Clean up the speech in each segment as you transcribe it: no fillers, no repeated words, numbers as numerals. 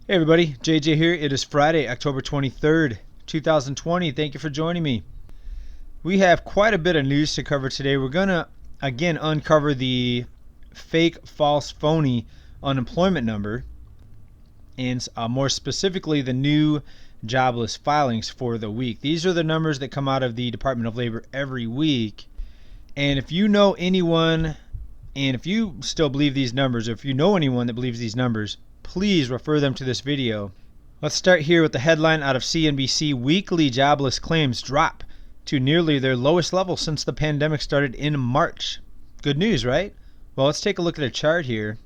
Hey everybody, JJ here. It is Friday, October 23rd, 2020. Thank you for joining me. We have quite a bit of news to cover today. We're going to again uncover the fake, false, phony unemployment number and more specifically the new jobless filings for the week. These are the numbers that come out of the Department of Labor every week. And if you know anyone, and if you still believe these numbers, or if you know anyone that believes these numbers, please refer them to this video. Let's start here with the headline out of CNBC. Weekly jobless claims drop to nearly their lowest level since the pandemic started in March. Good news, right? Well, let's take a look at a chart here.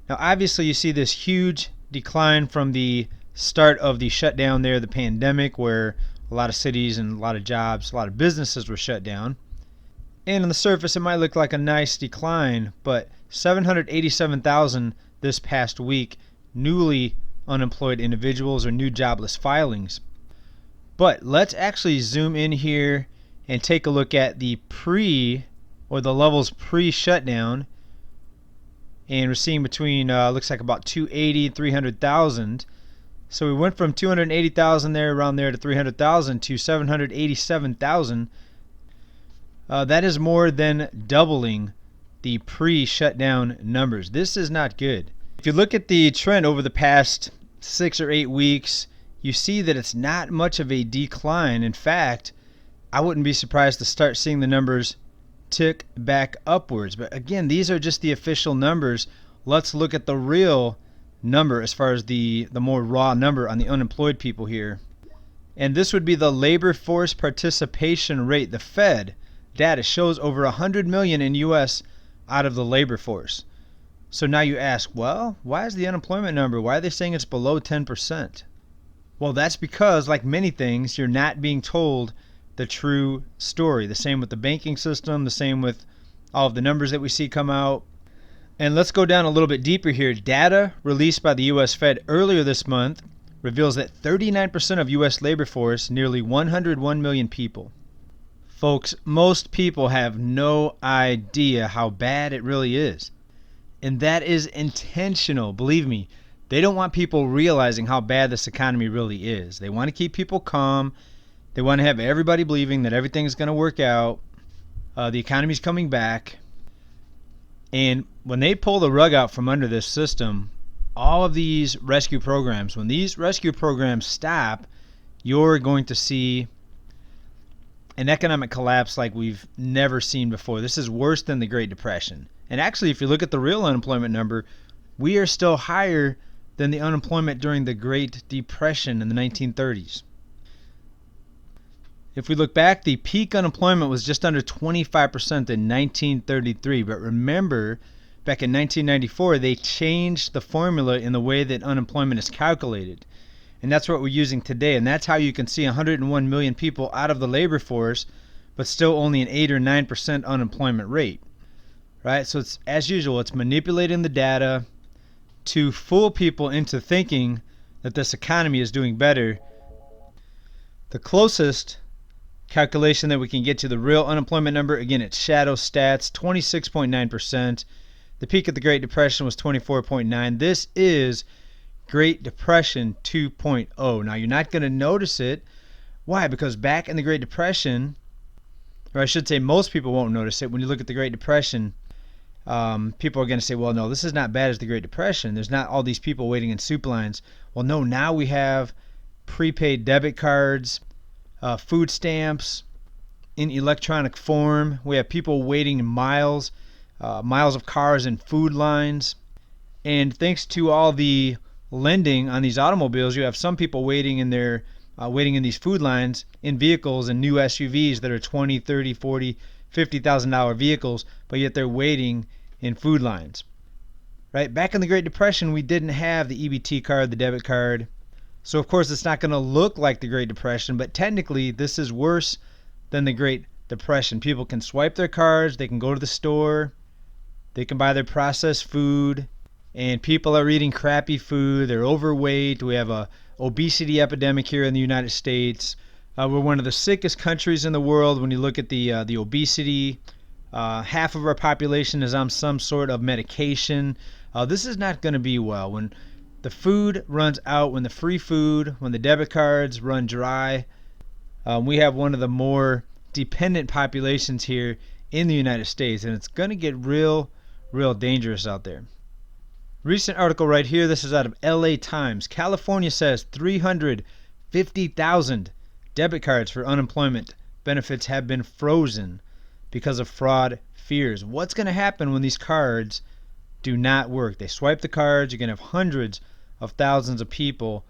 Now, obviously, you see this huge decline from the start of the shutdown there, the pandemic, where a lot of cities and a lot of jobs, a lot of businesses were shut down. And on the surface, it might look like a nice decline, but 787,000 this past week newly unemployed individuals or new jobless filings. But let's actually zoom in here and take a look at the the levels pre-shutdown. And we're seeing between, looks like about 280 and 300,000. So we went from 280,000 there, around there, to 300,000 to 787,000. That is more than doubling the pre-shutdown numbers. This is not good. If you look at the trend over the past 6 or 8 weeks, you see that it's not much of a decline. In fact, I wouldn't be surprised to start seeing the numbers tick back upwards. But again, these are just the official numbers. Let's look at the real number as far as the more raw number on the unemployed people here. And this would be the labor force participation rate. The Fed data shows over 100 million in U.S. out of the labor force. So now you ask, well, why is the unemployment number, why are they saying it's below 10%? Well, that's because, like many things, you're not being told the true story. The same with the banking system, the same with all of the numbers that we see come out. And let's go down a little bit deeper here. Data released by the U.S. Fed earlier this month reveals that 39% of U.S. labor force, nearly 101 million people. Folks, most people have no idea how bad it really is. And that is intentional. Believe me, they don't want people realizing how bad this economy really is. They want to keep people calm. They want to have everybody believing that everything's going to work out. The economy's coming back. And when they pull the rug out from under this system, all of these rescue programs, when these rescue programs stop, you're going to see an economic collapse like we've never seen before. This is worse than the Great Depression. And actually, if you look at the real unemployment number, we are still higher than the unemployment during the Great Depression in the 1930s. If we look back, the peak unemployment was just under 25% in 1933. But remember, back in 1994, they changed the formula in the way that unemployment is calculated. And that's what we're using today. And that's how you can see 101 million people out of the labor force, but still only an 8 or 9% unemployment rate. Right? So it's, as usual, it's manipulating the data to fool people into thinking that this economy is doing better. The closest calculation that we can get to the real unemployment number, again, it's Shadow Stats, 26.9%. The peak of the Great Depression was 24.9%. This is Great Depression 2.0. Now, you're not going to notice it. Why? Because back in the Great Depression, or I should say most people won't notice it. When you look at the Great Depression, people are going to say, well, no, this is not bad as the Great Depression. There's not all these people waiting in soup lines. Well, no, now we have prepaid debit cards, food stamps in electronic form. We have people waiting miles of cars and food lines. And thanks to all the lending on these automobiles, you have some people waiting in these food lines in vehicles and new SUVs that are $20, $30, $40, $50,000 vehicles, but yet they're waiting in food lines. Right? Back in the Great Depression, we didn't have the EBT card, the debit card. So of course it's not going to look like the Great Depression, but technically this is worse than the Great Depression. People can swipe their cards, they can go to the store, they can buy their processed food, and people are eating crappy food. They're overweight. We have a obesity epidemic here in the United States. We're one of the sickest countries in the world when you look at the obesity. Half of our population is on some sort of medication. This is not going to be well. When the food runs out, when the free food, when the debit cards run dry, we have one of the more dependent populations here in the United States, and it's going to get real dangerous out there. Recent article right here, this is out of LA Times. California says 350,000 debit cards for unemployment benefits have been frozen because of fraud fears. What's going to happen when these cards do not work? They swipe the cards, you're going to have hundreds of thousands of people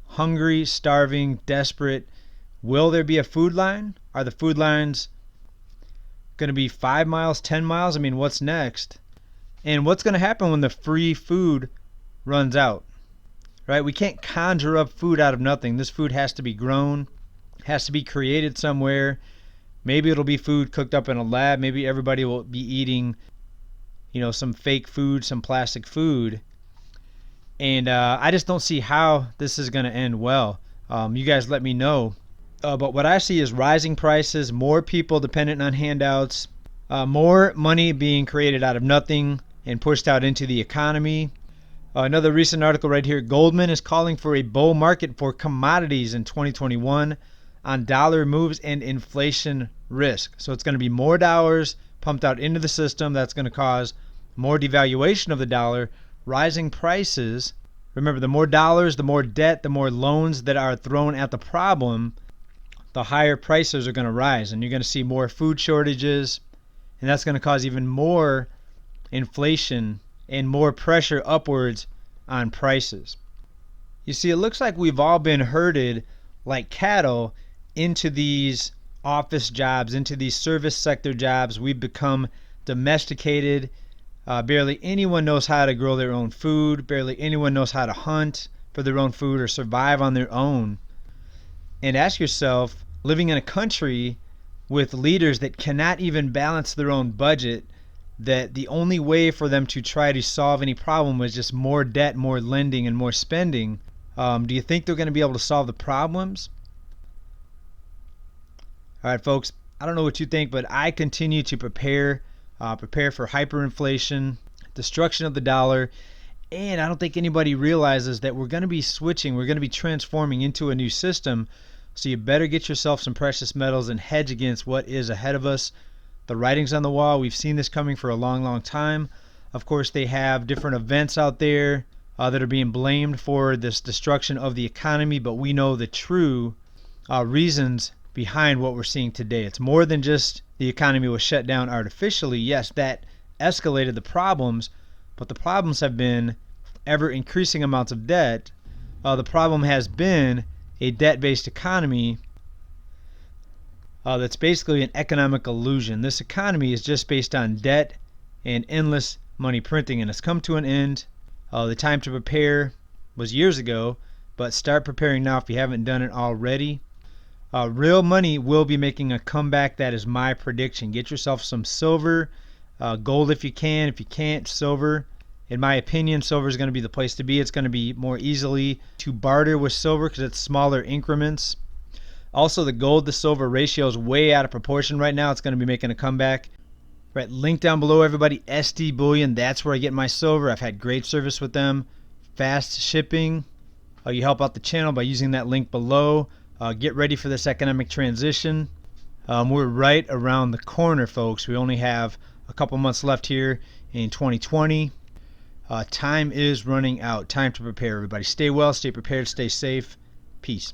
hungry, starving, desperate. Will there be a food line? Are the food lines going to be 5 miles, 10 miles? I mean, what's next? And what's going to happen when the free food runs out? Right? We can't conjure up food out of nothing. This food has to be grown, has to be created somewhere. Maybe it'll be food cooked up in a lab. Maybe everybody will be eating, some fake food, some plastic food. And I just don't see how this is going to end well. You guys let me know. But what I see is rising prices, more people dependent on handouts, more money being created out of nothing and pushed out into the economy. Another recent article right here, Goldman is calling for a bull market for commodities in 2021 on dollar moves and inflation risk. So it's going to be more dollars pumped out into the system. That's going to cause more devaluation of the dollar, rising prices. Remember, the more dollars, the more debt, the more loans that are thrown at the problem, the higher prices are going to rise, and you're going to see more food shortages, and that's going to cause even more inflation and more pressure upwards on prices. You see, it looks like we've all been herded like cattle into these office jobs, into these service sector jobs. We've become domesticated. Barely anyone knows how to grow their own food. Barely anyone knows how to hunt for their own food or survive on their own. And ask yourself, living in a country with leaders that cannot even balance their own budget, that the only way for them to try to solve any problem was just more debt, more lending, and more spending, do you think they're going to be able to solve the problems? All right, folks, I don't know what you think, but I continue to prepare for hyperinflation, destruction of the dollar, and I don't think anybody realizes that we're going to be switching, we're going to be transforming into a new system. So you better get yourself some precious metals and hedge against what is ahead of us. The writing's on the wall. We've seen this coming for a long time. Of course, they have different events out there that are being blamed for this destruction of the economy, but we know the true reasons behind what we're seeing today. It's more than just the economy was shut down artificially. Yes, that escalated the problems, but the problems have been ever increasing amounts of debt. The problem has been a debt-based economy that's basically an economic illusion. This economy is just based on debt and endless money printing, and it's come to an end. The time to prepare was years ago, but start preparing now if you haven't done it already. Real money will be making a comeback. That is my prediction. Get yourself some silver, gold if you can. If you can't, silver. In my opinion, silver is going to be the place to be. It's going to be more easily to barter with silver because it's smaller increments. Also, the gold to silver ratio is way out of proportion right now. It's going to be making a comeback. Right, link down below, everybody. SD Bullion, that's where I get my silver. I've had great service with them. Fast shipping. You help out the channel by using that link below. Get ready for this economic transition. We're right around the corner, folks. We only have a couple months left here in 2020. Time is running out. Time to prepare, everybody. Stay well, stay prepared, stay safe. Peace.